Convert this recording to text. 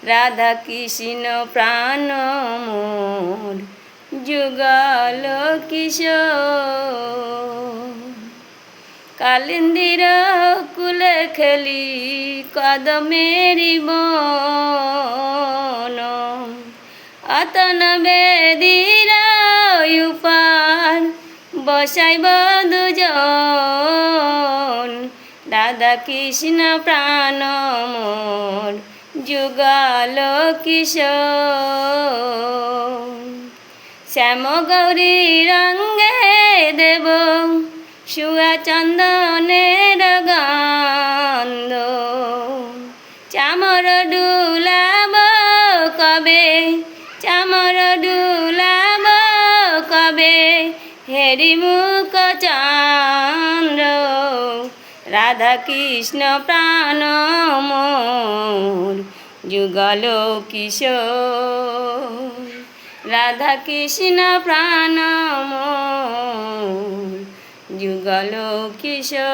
রাধা কৃষ্ণ প্রাণ মোর যুগল কিশোর। কালিন্দির কুলে খেলি কদমেরি বন, অতন বেদির উপার বসাইব দুজন। রাধা কৃষ্ণ প্রাণ মোর যুগল কিশোর। শ্যাম গৌরী রঙ্গে দেব সুয়া চন্দনের গন্ধ, চামর ডুলাব কবে, চামর ডুলাব কবে, হেরি মুখ চন্দ্র। রাধা কৃষ্ণ প্রাণ মোর যুগল কিশোর। রাধা কৃষ্ণ প্রাণ মোর যুগল কিশোর।